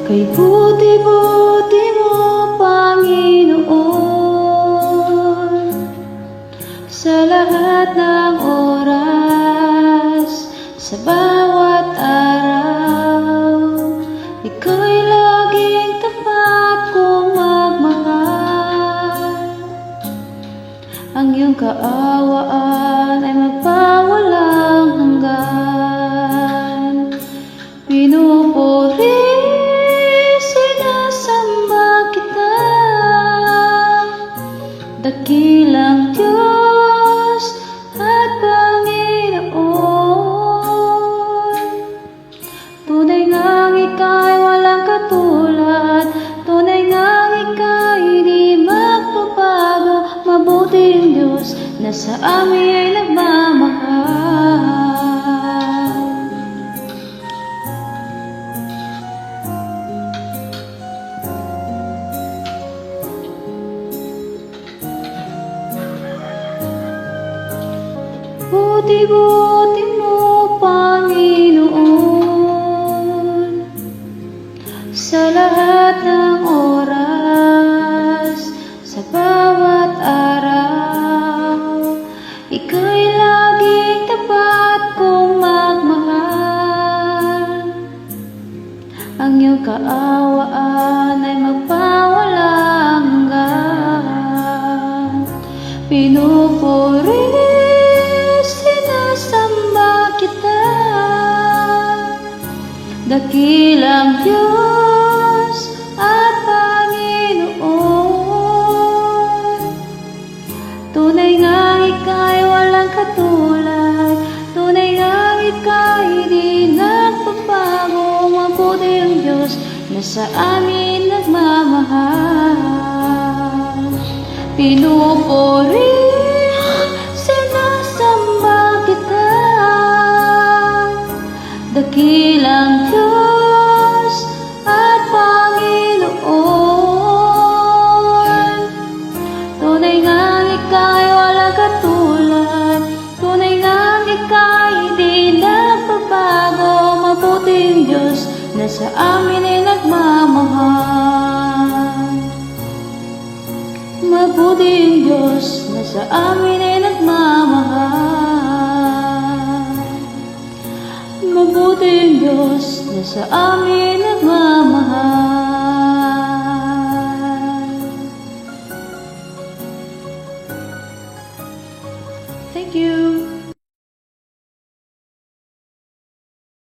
Kay buti-buti mo, Panginoon, sa lahat ng oras, sa bawat araw. Ika'y laging tapat kong magmahal. Ang iyong kaawaan ay magpawalang hanggan. Pinupuri, sinasamba kita, dakilang Diyos at Panginoon. Tunay ngang ika'y walang katulad, tunay ngang ika'y di magbabago. Mabuting Diyos na sa amin ay nagmamahal. Buti-buti mo, Panginoon, sa lahat ng oras, sa bawat araw. Ika'y laging tapat kong magmahal. Ang iyong kaawaan ay magpawalang hanggan. Pinupuri, dakilang Diyos at Panginoon. Tunay ngang ika'y walang katulad, tunay ngang ika'y di nagbabago. Mabuti ang Diyos na sa amin nagmamahal. Pinupuri, sinasamba kita, dakilang Diyos at Panginoon. Tunay ngang ika'y walang katulad, tunay ngang ika'y di nagbabago. Mabuting Diyos na sa amin ay nagmamahal. Mabuting Diyos na sa amin ay nagmamahal. Mabuting Diyos na sa amin nagmamahal. Thank you.